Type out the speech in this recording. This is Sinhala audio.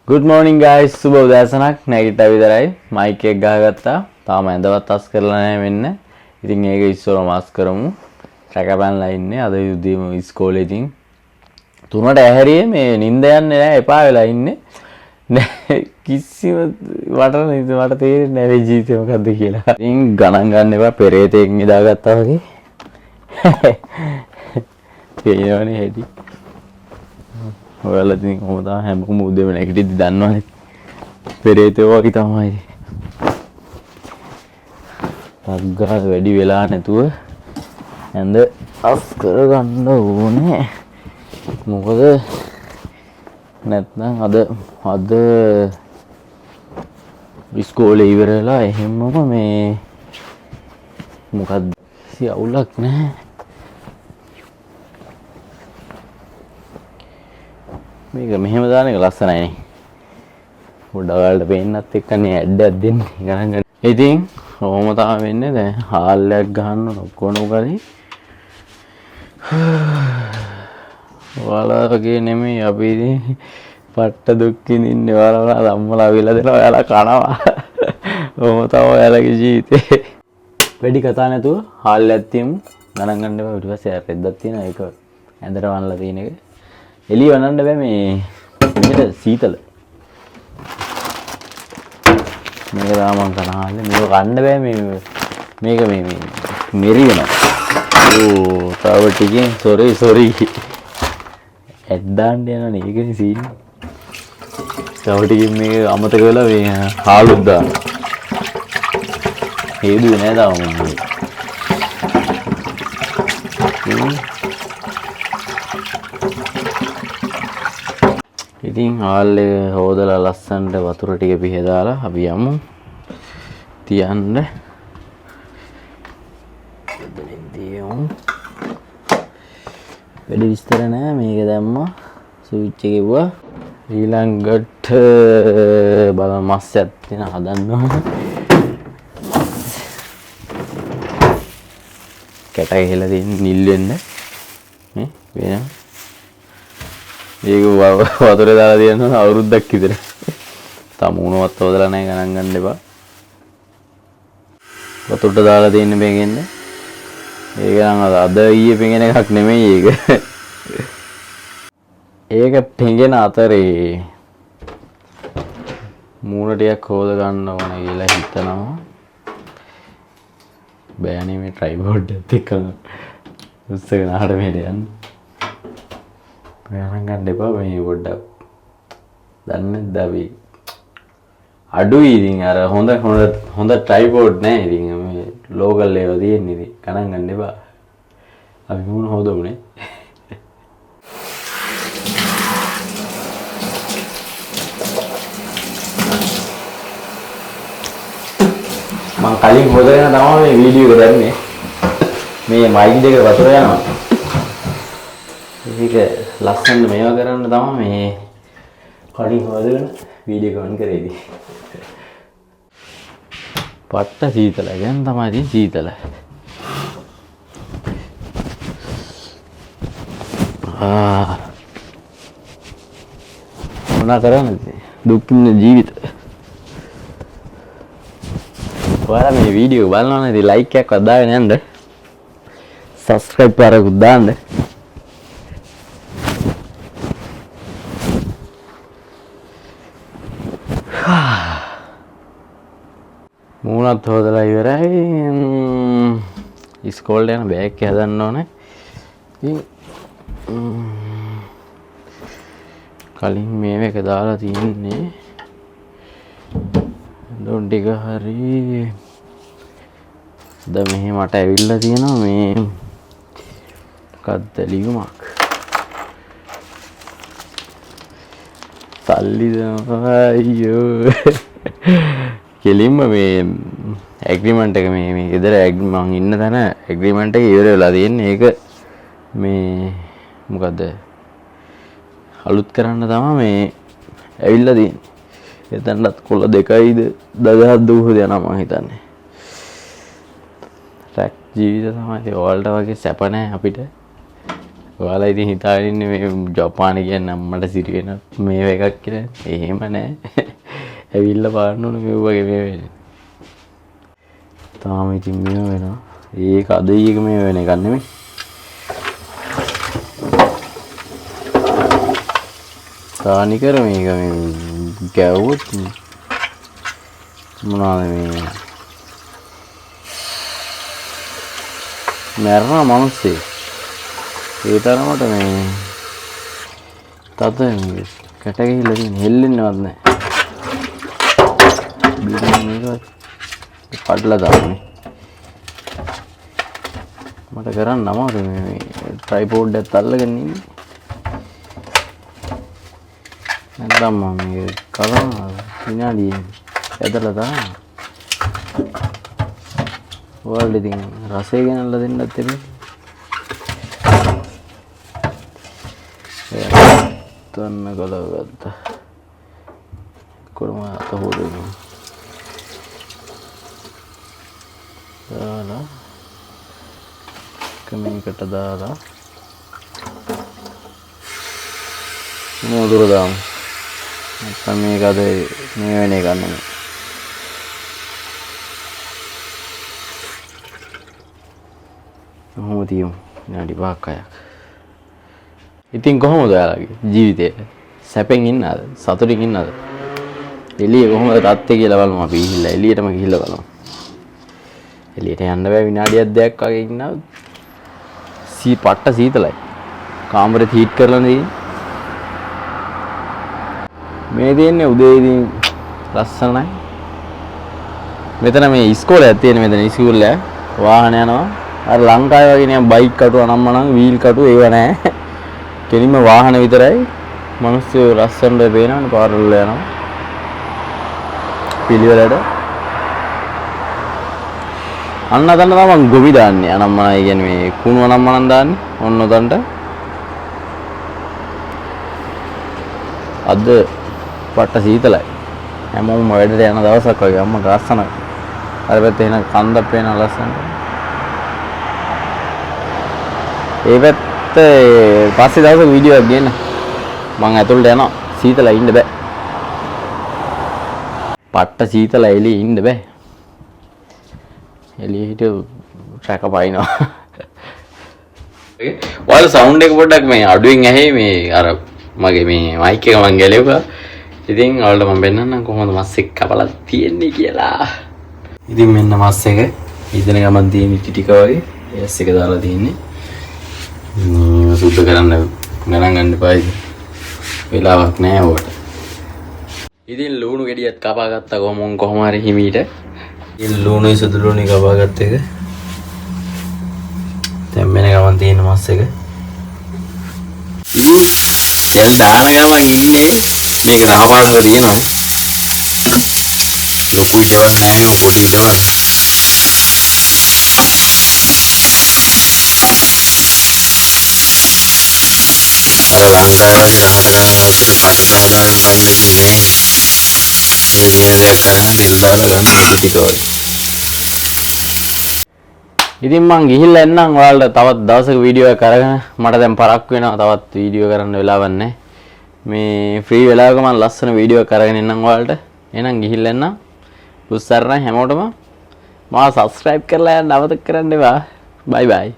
Good morning guys. සුබ උදෑසනක්. නැගිට්ටා විතරයි. මයික් එක ගහගත්තා. තාම ඇඳවත් අස් කරලා නැහැ වෙන්න. ඉතින් ඒක ඉස්සරව මාස් කරමු. රැකපැන්ලා ඉන්නේ. අද උදේම ඉස්කෝලේ ඉතින් 3ට ඇහැරියේ මේ නිින්ද යන්නේ නැහැ. එපා වෙලා ඉන්නේ. කිසිම මට තේරෙන්නේ නැහැ මේ ජීවිතේ මොකද්ද කියලා. ඉතින් ගණන් ගන්න එපා. පෙරේතෙක් නිදාගත්තා වගේ. තේරෙනවනේ හැටි. ඔයාලා ඉතින් කොහොමද හැමෝම උදේම නැගිටිද්දි දන්නවනේ පෙරේතෝ වගේ තමයි. අග්ගා වැඩි වෙලා නැතුව ඇඳ අස් කරගන්න ඕනේ. මොකද නැත්නම් අද ඉස්කෝලේ ඉවර වෙලා එහෙමම මේ මොකක්ද අවුලක් නැහැ. මේක මෙහෙම දාන එක ලස්සනයි නේ. පොඩ්ඩක් ඔයාලට පේන්නත් එක්කනේ ඇඩ්ඩයක් දෙන්නේ ගණන් ගන්න. ඉතින් කොහොම තමයි වෙන්නේ දැන් හාල්ලයක් ගහන්න ඔක්කොම කරේ. ඔයාලා වගේ නෙමෙයි අපි ඉතින් පට්ට දුක් විඳින්නේ. ඔයාලා අම්මලා අවිලා දෙනවා ඔයාලා කනවා. කොහොම තමයි ඔයාලගේ ජීවිතේ. වැඩි කතා නැතුව හාල්ලයක් තියමු. ගණන් ගන්න එපා. ඊට පස්සේ රෙද්දක් තියෙනවා ඒක ඇඳට වන්නලා තියෙන එක. එළිය වනන්න බෑ මේ මෙහෙට සීතල. මේක දාමන් කනහල්ල මේක කන්න බෑ මේක මේ මෙරියනවා. ඕ තව ටිකෙන් සෝරි ඇඩ්ඩාන්න යනවනේ ඒකනේ සීන්. තව ටිකෙන් මේක අමතක වෙලා මේ හාලුත් දාන්න. හේදුවේ නෑ තාම මම. ඉතින් හාල් එක හොදලා ලස්සනට වතුර ටික පිහදාලා අපි යමු තියන්න. වැඩි විස්තර නෑ මේක දැම්මා ස්විච් එක ගෙවුවා. ඊළඟට බලමු මස් එකක් තියෙන හදන්න ඕන. කැට ගහලා තියෙන නිල් වෙන්න මේ වෙන ඒක වතුරේ දාලා තියෙනවා අවුරුද්දක් විතර. තාම උණුවත් හොදලා නැහැ ගණන් ගන්න එපා. වතුරට දාලා තියෙන බෙගෙන්න. ඒක නම් අද ඊයේ පෙඟෙන එකක් නෙමෙයි ඒක. ඒක පෙඟෙන අතරේ මූණ ටිකක් හොද ගන්න ඕනේ කියලා හිතනවා. බෑනේ මේ ට්‍රයිපෝඩ් එකත් එක්ක උස්සගෙන ආහට මෙහෙට යන්න. ගණන් ගන්න එපා මේ පොඩ්ඩක්. දන්නේ නැද්ද අපි අඩුයි ඉතින් අර හොඳ ට්‍රයිපෝඩ් නෑ ඉතින් මේ ලෝකල් ඒවා තියෙන්නේ ඉතින් ගණන් ගන්න එපා. අපි මොන හොදමුනේ. මම කලින් හොදගෙන තමයි මේ වීඩියෝ එක දැම්මේ. මේ මයික් දෙක වතුර යනවා. ඒක ලස්සනට මේවා කරන්න තමයි මේ කලින් හොදගෙන වීඩියෝ එක ඔන් කරේදී. පට්ට සීතල ගැන තමයි ඉතින් සීතල. මොනා කරන්නේ දුක් විඳින ජීවිත. ඔයාලා මේ වීඩියෝ බලනවා නම් ඉතින් ලයික් එකක් දාගෙන යන්න. සබ්ස්ක්‍රයිබ් කරගන්න දාන්න. මූණත් හොදලා ඉවරයි. ඉස්කෝලේ යන බෑග් එක හදන්න ඕනේ. ඉතින් කලින් මේක දාලා තියෙන්නේ දොන් ටික හරි. දැන් මෙහෙ මට ඇවිල්ලා තියෙනවා මේ මොකක්ද ලියුමක්. සල්ලි අයියෝ කෙලින්ම මේ ඇග්‍රීමන්ට් එක මේ ගෙදර මං ඉන්න තැන ඇග්‍රීමන්ට් එක ඉවර වෙලා තියෙන්නේ. ඒක මේ මොකද්ද අලුත් කරන්න තමයි මේ ඇවිල්ලා තියෙන්නේ. එතනත් කොළ 2යිද 1000ක් දුවහද යනවා මං හිතන්නේ. රැක් ජීවිත තමයි ඔයාලට වගේ සැප නැහැ අපිට. ඔයාලා ඉතින් හිතාගෙන ඉන්නේ මේ ජපාන කියන්නේ අම්මට සිරි වෙන මේ එකක් කියලා. එහෙම නෑ. ඇවිල්ලා බලන්න ඕනේ මේ වගේ මේ වෙන්නේ. තාම ඉතින් මේ වෙනවා. ඒක අද ඊයක මේ වෙන එකක් නෙමෙයි. තානි කර මේක මේ ගැව්වොත් මොනවාද මේ මරණ මිනිස්සේ ඒ තරමට මේ තද මේ කැට ගිහිල්ලා තියෙන හෙල්ලෙන්නවත් නැහැ. මේක කඩලා දාන්නේ. මට කරන්න අමාරුයි මේ ට්‍රයිපෝඩ් එකත් අල්ලගෙන ඉන්නේ. නැත්නම් මම මේක කරනවා විනාඩි ඇදලා දාන්න. ඔයාලට ඉතින් රසය ගෙනල්ලා දෙන්නත් එපේ. තන්න කලව ගත්තා. කොරම අත හොදනවා. දාලා කමෙන්කට දාලා මොදුර දාමු. නැත්නම් මේක අද මේ වෙන එක නෙමෙයි. කොහොමද තියමු විනාඩි 5ක් 6ක්. ඉතින් කොහොමද ඔයාලගේ ජීවිතේ? සැපෙන් ඉන්නවද? සතුටින් ඉන්නවද? එළිය කොහොමද තත්ත්වය කියලා බලමු. අපි ගිහිල්ලා එළියටම ගිහිල්ලා බලමු. එළියට යන්න බෑ විනාඩියක් දෙකක් වගේ ඉන්නවා. පට්ට සීතලයි. කාමරේ හීට් කරලා නෙදී. මේ දෙන්නේ උදේ ඉතින් ලස්සනයි. මෙතන මේ ඉස්කෝලයක් තියෙන මෙතන ඉස්කෝලේ වාහන යනවා. අර ලංකාවේ වගේ නිකන් බයික් කටු අනම්මනම් වීල් කටු ඒව නැහැ. කෙලින්ම වාහන විතරයි. මිනිස්සු ලස්සනට පේනවනේ පාරවල් යනවා. පිළිවෙලට. අන්න අතන තමයි ගොවි දාන්නේ. අනම්මනයි කියන්නේ මේ කුණු අනම්මනම් දාන්නේ. ඔන්න උතන්ට. අද පට්ට සීතලයි. හැමෝම වැඩට යන දවසක් වගේ අම්මට ලස්සනයි. අර පැත්තේ එන කන්දක් පේන ලස්සනයි. ඒ පැත්තේ පස්සේ දවසක වීඩියෝ එකක් ගේන්න. මං ඇතුළට යනවා. සීතලයි ඉන්න බෑ. පට්ට සීතලයි එළියේ ඉන්න බෑ. එළියේ හිටිය ට්‍රැක පයින්නවා. ඔයාලා සවුන්ඩ් එක පොඩ්ඩක් මේ අඩුවෙන් ඇහි මේ අර මගේ මේ මයික් එක මං ගැලෙව්වා. ඉතින් ඔයාලට මම පෙන්නන්නම් කොහොමද මස් එක කපලා තියෙන්නේ කියලා. ඉතින් මෙන්න මස් එක ඉදෙන ගමන් තියෙන ටික වගේ එස් එක දාලා තියෙන්නේ. සුද්ධ කරන්න ගණන් ගන්න එපා. වෙලාවක් නැහැ ඔකට. ඉතින් ලුණු ගෙඩියත් කපා ගත්තා කොහොම හරි හිමීට. ඉතින් ලුණුයි සුදු ලුණුයි කපා ගත්ත එක. දැන් මෙන්න ගමන් තියෙන මස් එක. ඉතින් එල් දාන ගමන් ඉන්නේ මේක නාපාරක තියෙනවා. ලොකු ඉඩවක් නැහැ මේ පොඩි ඉඩවක්. අර ලංකාවේ වගේ රහට ගාලා පට දාලා ගන්න ඉන්නේ. එළිය දැක්කම තෙල් දාලා ගන්න ටික වගේ. ඉතින් මං ගිහිල්ලා එන්නම් ඔයාලට තවත් දවසක වීඩියෝ එකක් අරගෙන. මට දැන් පරක් වෙනවා තවත් වීඩියෝ කරන්න වෙලාවක් නැහැ. මේ ෆ්‍රී වෙලාවක මම ලස්සන වීඩියෝ එකක් අරගෙන එන්නම් ඔයාලට. එහෙනම් ගිහිල්ලා එන්නම්. පුස්සරණ හැමෝටම මාව සබ්ස්ක්‍රයිබ් කරලා යන්න අමතක කරන්න එපා. බයි බයි.